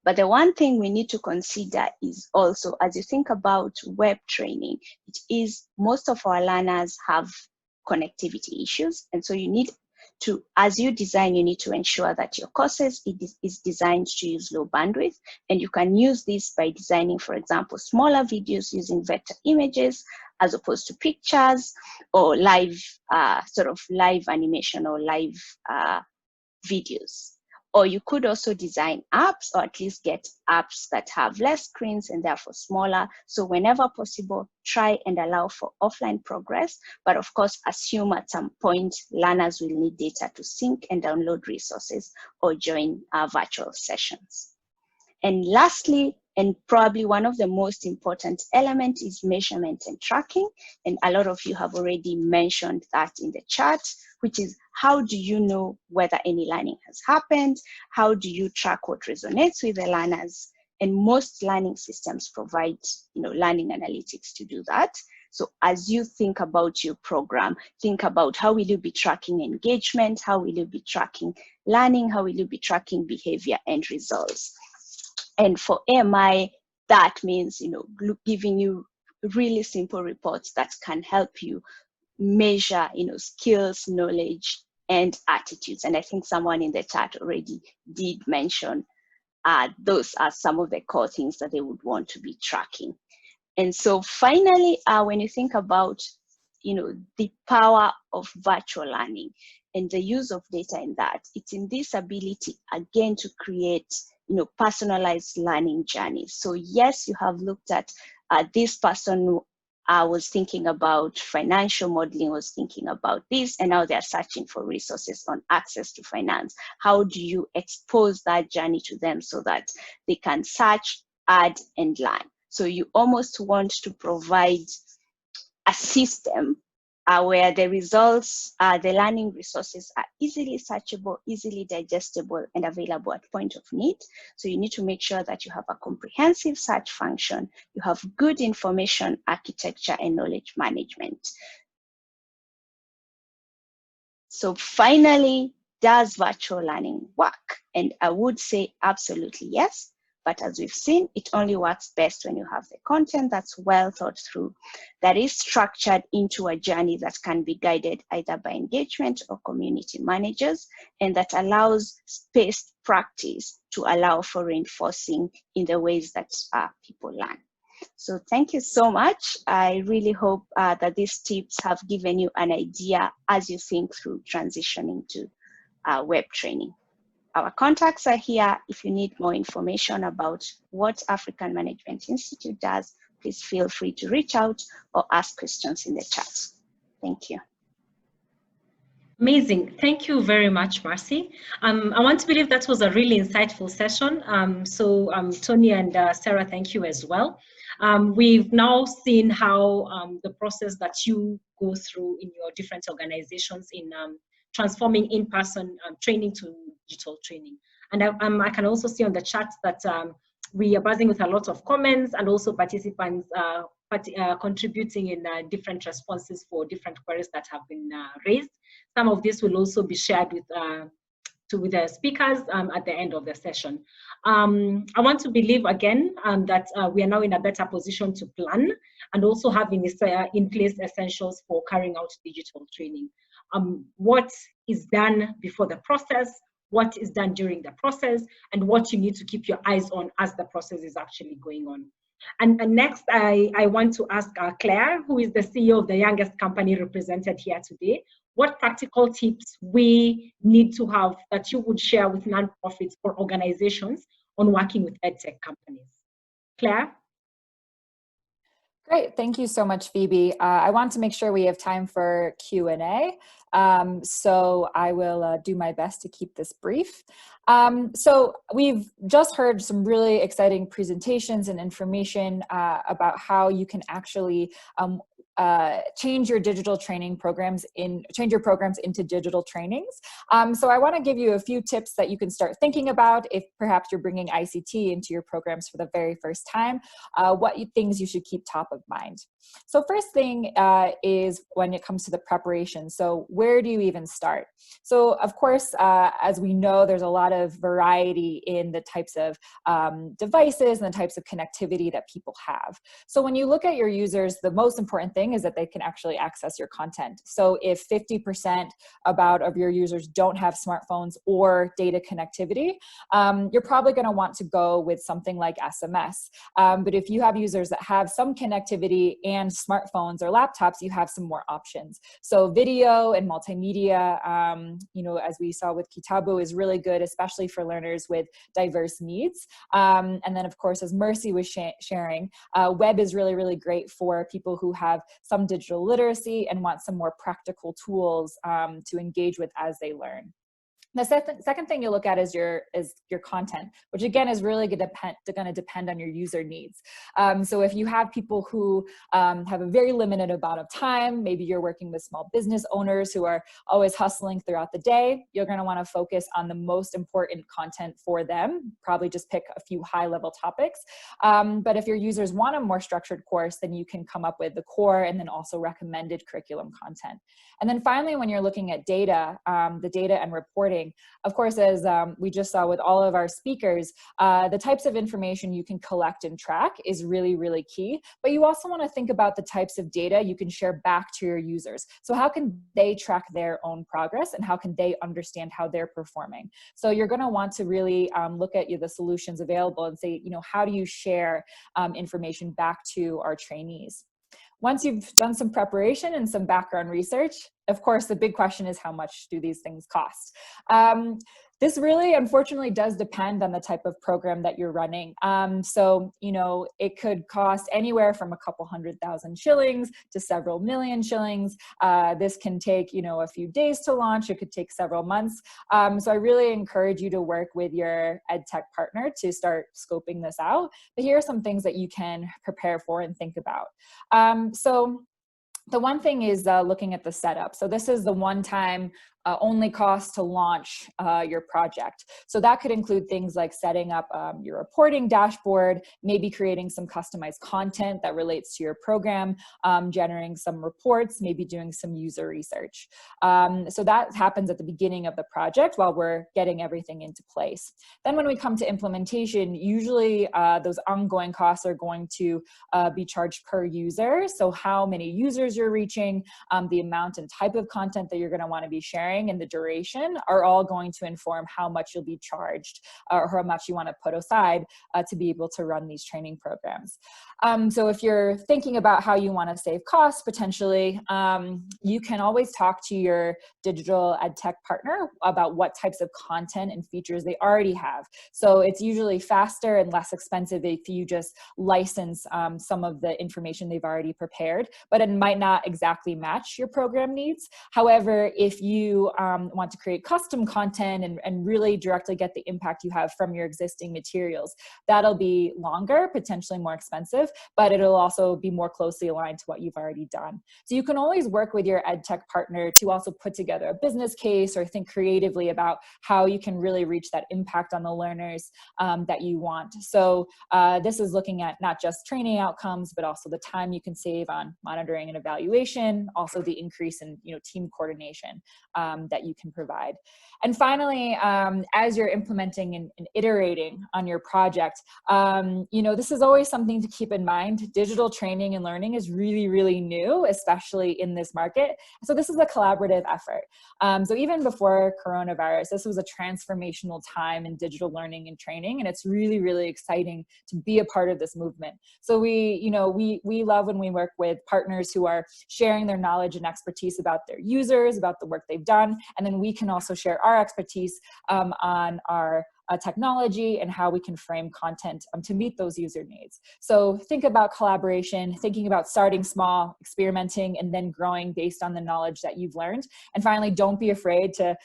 S4: But the one thing we need to consider is also, as you think about web training, it is most of our learners have connectivity issues. And so you need to, as you design, you need to ensure that your courses is designed to use low bandwidth. And you can use this by designing, for example, smaller videos using vector images as opposed to pictures, or live, sort of live animation or live videos. Or you could also design apps, or at least get apps that have less screens and therefore smaller. So whenever possible, try and allow for offline progress. But of course, assume at some point learners will need data to sync and download resources or join virtual sessions. And lastly, and probably one of the most important elements, is measurement and tracking. And a lot of you have already mentioned that in the chat, which is, how do you know whether any learning has happened? How do you track what resonates with the learners? And most learning systems provide, learning analytics to do that. So as you think about your program, think about how will you be tracking engagement? How will you be tracking learning? How will you be tracking behavior and results? And for AMI, that means, giving you really simple reports that can help you measure, skills, knowledge, and attitudes. And I think someone in the chat already did mention those are some of the core things that they would want to be tracking. And so finally, when you think about, the power of virtual learning and the use of data in that, it's in this ability, again, to create, personalized learning journeys. So yes, you have looked at this person was thinking about financial modeling, was thinking about this, and now they're searching for resources on access to finance. How do you expose that journey to them so that they can search, add, and learn? So you almost want to provide a system where the results, the learning resources are easily searchable, easily digestible, and available at point of need. So you need to make sure that you have a comprehensive search function, you have good information architecture and knowledge management. So finally, does virtual learning work? And I would say absolutely yes. But as we've seen, it only works best when you have the content that's well thought through, that is structured into a journey that can be guided either by engagement or community managers, and that allows spaced practice to allow for reinforcing in the ways that people learn. So thank you so much. I really hope that these tips have given you an idea as you think through transitioning to web training. Our contacts are here. If you need more information about what African Management Institute does, please feel free to reach out or ask questions in the chat. Thank you.
S1: Amazing. Thank you very much, Marcy. I want to believe that was a really insightful session. Tonee and Sara, thank you as well. We've now seen how the process that you go through in your different organizations in transforming in-person training to digital training. And I can also see on the chat that we are buzzing with a lot of comments and also participants contributing in different responses for different queries that have been raised. Some of this will also be shared with the speakers at the end of the session. I want to believe again that we are now in a better position to plan and also having in place essentials for carrying out digital training. What is done before the process, what is done during the process, and what you need to keep your eyes on as the process is actually going on. And next, I want to ask Claire, who is the CEO of the youngest company represented here today, what practical tips we need to have that you would share with nonprofits or organizations on working with EdTech companies. Claire?
S6: Great, thank you so much, Phoebe. I want to make sure we have time for Q&A, so I will do my best to keep this brief. So we've just heard some really exciting presentations and information about how you can actually change your digital training programs change your programs into digital trainings. So I want to give you a few tips that you can start thinking about if perhaps you're bringing ICT into your programs for the very first time, things you should keep top of mind. So first thing is when it comes to the preparation. So where do you even start? So of course, as we know, there's a lot of variety in the types of devices and the types of connectivity that people have. So when you look at your users, the most important thing is that they can actually access your content. So if 50% of your users don't have smartphones or data connectivity, you're probably going to want to go with something like SMS. But if you have users that have some connectivity and smartphones or laptops, you have some more options. So video and multimedia, you know, as we saw with Kytabu, is really good, especially for learners with diverse needs. And then, of course, as Mercy was sharing, web is really, really great for people who have some digital literacy and want some more practical tools to engage with as they learn. The second thing you look at is your content, which again is really going to depend on your user needs. So if you have people who have a very limited amount of time, maybe you're working with small business owners who are always hustling throughout the day, you're going to want to focus on the most important content for them, probably just pick a few high-level topics. But if your users want a more structured course, then you can come up with the core and then also recommended curriculum content. And then finally, when you're looking at data, the data and reporting, of course, as we just saw with all of our speakers, the types of information you can collect and track is really, really key. But you also want to think about the types of data you can share back to your users. So how can they track their own progress and how can they understand how they're performing? So you're going to want to really look at the solutions available and say, you know, how do you share information back to our trainees? Once you've done some preparation and some background research, of course, the big question is how much do these things cost? This really, unfortunately, does depend on the type of program that you're running. So, you know, it could cost anywhere from a couple 100,000 shillings to several million shillings. This can take, you know, a few days to launch. It could take several months. So I really encourage you to work with your EdTech partner to start scoping this out. But here are some things that you can prepare for and think about. So the one thing is looking at the setup. So this is the one-time only cost to launch your project. So that could include things like setting up your reporting dashboard, maybe creating some customized content that relates to your program, generating some reports, maybe doing some user research. So that happens at the beginning of the project while we're getting everything into place. Then when we come to implementation, usually those ongoing costs are going to be charged per user. So how many users you're reaching, the amount and type of content that you're going to want to be sharing, and the duration are all going to inform how much you'll be charged or how much you want to put aside to be able to run these training programs. So if you're thinking about how you want to save costs potentially, you can always talk to your digital ed tech partner about what types of content and features they already have. So it's usually faster and less expensive if you just license some of the information they've already prepared, but it might not exactly match your program needs. However, if you want to create custom content and really directly get the impact you have from your existing materials, that'll be longer, potentially more expensive, but it'll also be more closely aligned to what you've already done. So you can always work with your ed tech partner to also put together a business case or think creatively about how you can really reach that impact on the learners that you want. So this is looking at not just training outcomes, but also the time you can save on monitoring and evaluation, also the increase in team coordination that you can provide. And finally, as you're implementing and iterating on your project, this is always something to keep in mind. Digital training and learning is really, really new, especially in this market. So this is a collaborative effort. So even before coronavirus, this was a transformational time in digital learning and training, and it's really, really exciting to be a part of this movement. So we love when we work with partners who are sharing their knowledge and expertise about their users, about the work they've done, and then we can also share our expertise on our technology and how we can frame content to meet those user needs. So think about collaboration, thinking about starting small, experimenting, and then growing based on the knowledge that you've learned. And finally, don't be afraid to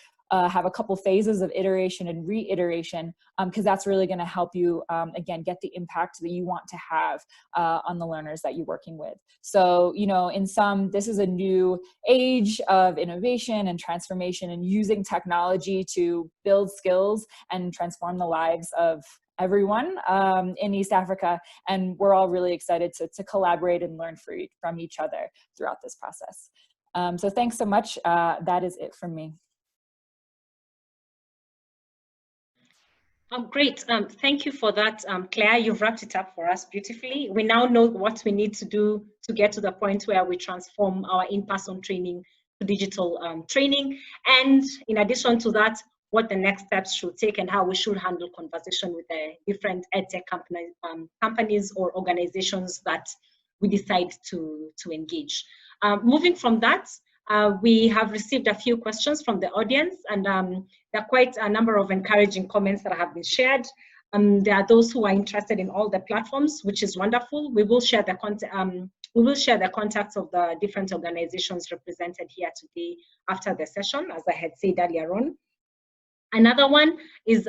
S6: have a couple phases of iteration and reiteration, because that's really going to help you, again, get the impact that you want to have on the learners that you're working with. So, in sum, this is a new age of innovation and transformation and using technology to build skills and transform the lives of everyone in East Africa. And we're all really excited to collaborate and learn from each other throughout this process. So thanks so much. That is it from me.
S1: Great. Thank you for that, Claire. You've wrapped it up for us beautifully. We now know what we need to do to get to the point where we transform our in-person training to digital training. And in addition to that, what the next steps should take and how we should handle conversation with the different edtech companies or organizations that we decide to engage. Moving from that, we have received a few questions from the audience, and there are quite a number of encouraging comments that have been shared. There are those who are interested in all the platforms, which is wonderful. We will share the contacts of the different organizations represented here today after the session, as I had said earlier on. Another one is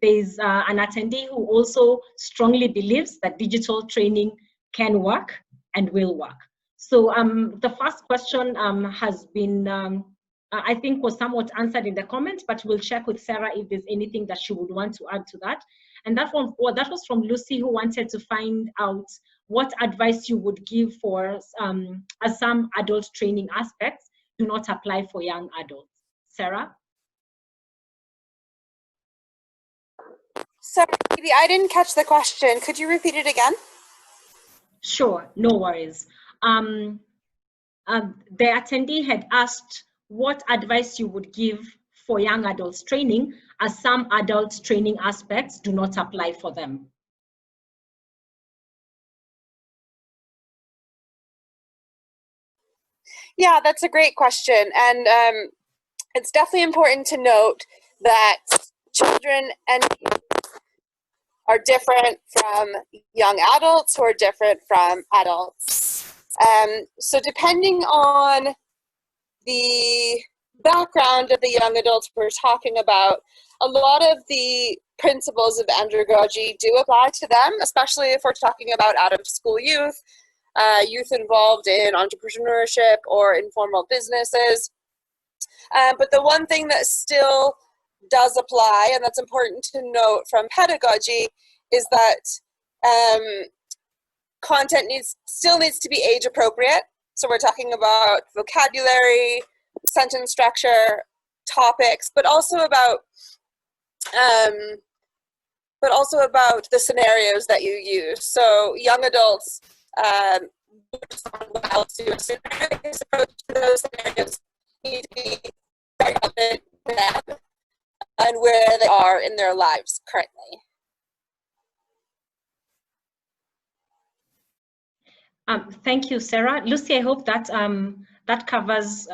S1: there's an attendee who also strongly believes that digital training can work and will work. So the first question has been, I think was somewhat answered in the comments, but we'll check with Sara if there's anything that she would want to add to that. And that one, well, that was from Lucy, who wanted to find out what advice you would give for as some adult training aspects do not apply for young adults. Sara?
S2: Sorry, Phoebe, I didn't catch the question. Could you repeat it again?
S1: Sure, no worries. The attendee had asked what advice you would give for young adults training, as some adult training aspects do not apply for them.
S2: Yeah, that's a great question. And it's definitely important to note that children and youth are different from young adults who are different from adults. So depending on the background of the young adults we're talking about, a lot of the principles of andragogy do apply to them, especially if we're talking about out-of-school youth, youth involved in entrepreneurship or informal businesses. But the one thing that still does apply, and that's important to note from pedagogy, is that content still needs to be age appropriate. So we're talking about vocabulary, sentence structure, topics, but also about the scenarios that you use. So young adults respond well to a scenario-based approach to those scenarios need to be relevant to them and where they are in their lives currently.
S1: Thank you, Sara. Lucy, I hope that that covers,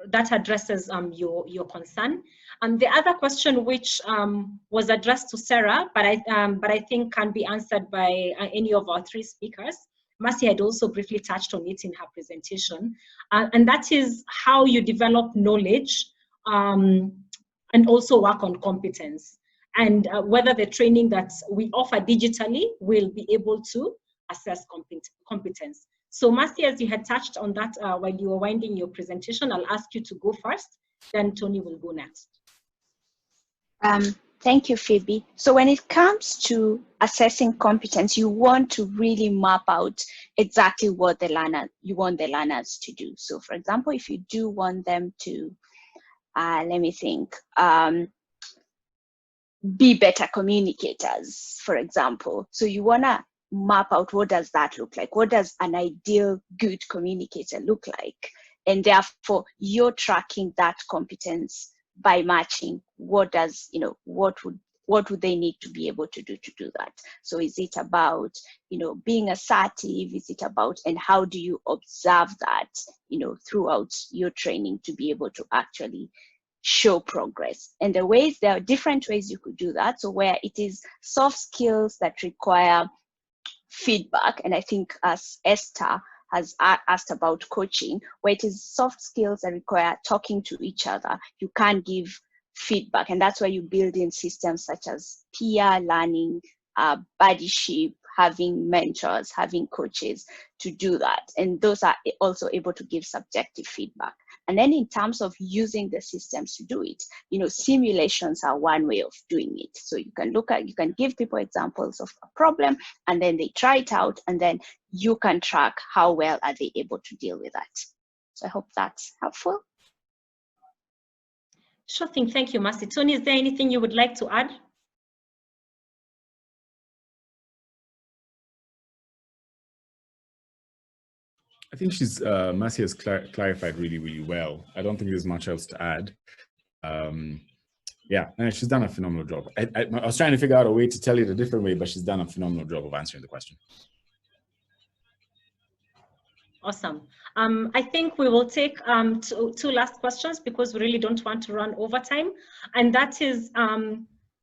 S1: that addresses your concern. And the other question, which was addressed to Sara, but I think can be answered by any of our three speakers. Mercy had also briefly touched on it in her presentation, and that is how you develop knowledge and also work on competence, and whether the training that we offer digitally will be able to assess competence. So Mercy, as you had touched on that while you were winding your presentation, I'll ask you to go first, then Tonee will go next.
S4: Thank you, Phoebe. So when it comes to assessing competence, you want to really map out exactly what you want the learners to do. So for example, if you do want them to, let me think, be better communicators, for example. So you want to map out, what does that look like? What does an ideal good communicator look like? And therefore you're tracking that competence by matching what does, what would they need to be able to do that? So is it about, being assertive? Is it about, and how do you observe that, throughout your training to be able to actually show progress? And there are different ways you could do that. So where it is soft skills that require feedback, and I think as Esther has asked about coaching, where it is soft skills that require talking to each other, you can't give feedback, and that's where you build in systems such as peer learning, buddyship, having mentors, having coaches to do that, and those are also able to give subjective feedback. And then in terms of using the systems to do it, simulations are one way of doing it. So you can give people examples of a problem, and then they try it out, and then you can track how well are they able to deal with that. So I hope that's helpful.
S1: Sure thing, thank you, Mercy. Tonee, is there anything you would like to add?
S3: I think Mercy has clarified really, really well. I don't think there's much else to add. Yeah, and she's done a phenomenal job. I was trying to figure out a way to tell it a different way, but she's done a phenomenal job of answering the question.
S1: Awesome. I think we will take two last questions because we really don't want to run over time. And that is,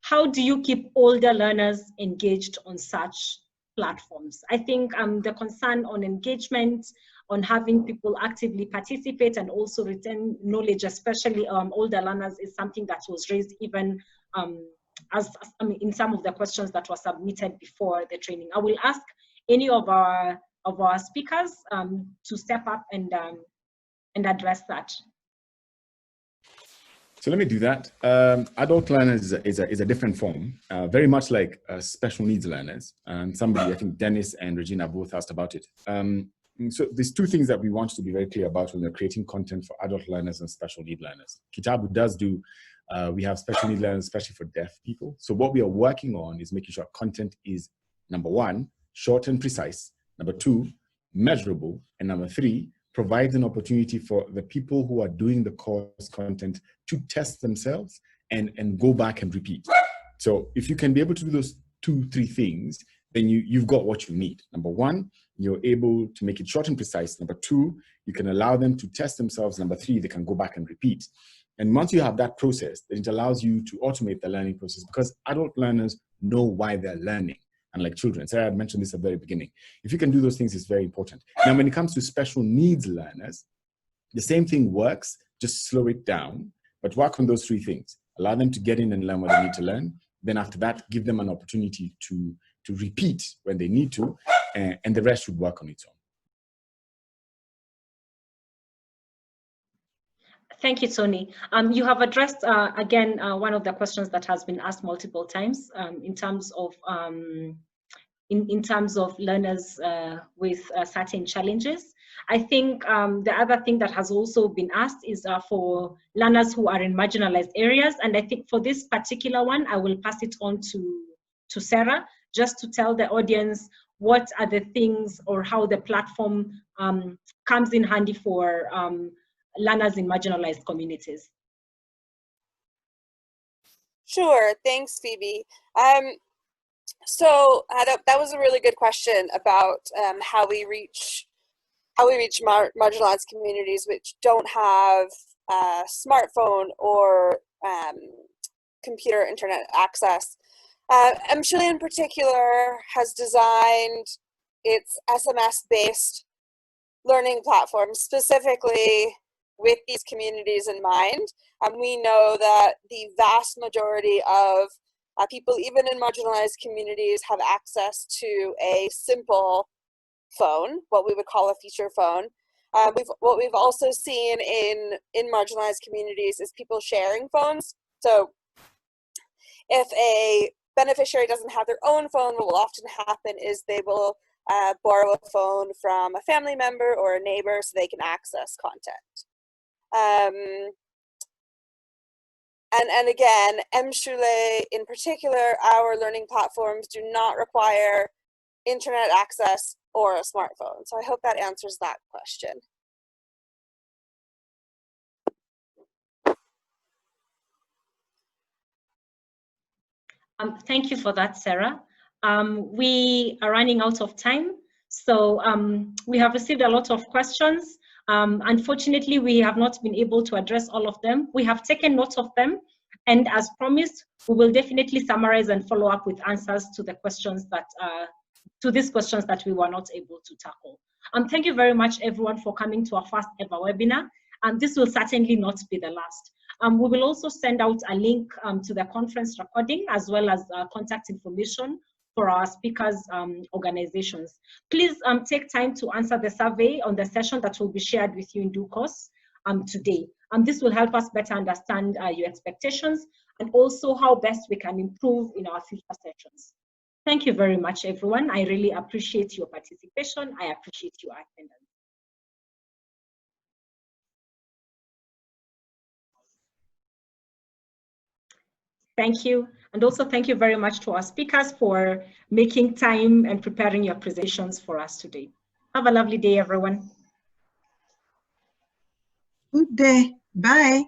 S1: how do you keep older learners engaged on such platforms? I think the concern on engagement, on having people actively participate and also retain knowledge, especially older learners, is something that was raised even in some of the questions that were submitted before the training. I will ask any of our speakers to step up and address that.
S3: So let me do that. Adult learners is a different form, very much like special needs learners. And somebody, I think Dennis and Regina both asked about it. So there's two things that we want to be very clear about when we're creating content for adult learners and special need learners. Kytabu does do, we have special need learners, especially for deaf people. So what we are working on is making sure content is, number one, short and precise, number two, measurable, and number three, provides an opportunity for the people who are doing the course content to test themselves and go back and repeat. So if you can be able to do those 2-3 things, then you've got what you need. Number one, you're able to make it short and precise. Number two, you can allow them to test themselves. Number three, they can go back and repeat. And once you have that process, then it allows you to automate the learning process because adult learners know why they're learning, unlike children. Sarah had mentioned this at the very beginning. If you can do those things, it's very important. Now, when it comes to special needs learners, the same thing works, just slow it down, but work on those 3 things. Allow them to get in and learn what they need to learn. Then after that, give them an opportunity to repeat when they need to, and the rest should work on its own.
S1: Thank you, Tonee. You have addressed, again, one of the questions that has been asked multiple times in terms of learners with certain challenges. I think the other thing that has also been asked is for learners who are in marginalized areas. And I think for this particular one, I will pass it on to Sara, just to tell the audience what are the things or how the platform comes in handy for learners in marginalized communities.
S2: Sure, thanks, Phoebe. So that was a really good question about how we reach marginalized communities which don't have a smartphone or computer internet access. M-Shule in particular has designed its SMS-based learning platform specifically with these communities in mind. We know that the vast majority of people, even in marginalized communities, have access to a simple phone, what we would call a feature phone. What we've also seen in marginalized communities is people sharing phones. So if a beneficiary doesn't have their own phone, what will often happen is they will borrow a phone from a family member or a neighbor so they can access content. And again, M-Shule in particular, our learning platforms do not require internet access or a smartphone. So I hope that answers that question.
S1: Thank you for that, Sara. We are running out of time. So we have received a lot of questions. Unfortunately, we have not been able to address all of them. We have taken note of them. And as promised, we will definitely summarize and follow up with answers to the questions that, to these questions that we were not able to tackle. Thank you very much, everyone, for coming to our first ever webinar. This will certainly not be the last. We will also send out a link to the conference recording as well as contact information for our speakers' organizations. Please take time to answer the survey on the session that will be shared with you in due course today. This will help us better understand your expectations and also how best we can improve in our future sessions. Thank you very much, everyone. I really appreciate your participation. I appreciate your attendance. Thank you. And also thank you very much to our speakers for making time and preparing your presentations for us today. Have a lovely day, everyone.
S7: Good day. Bye.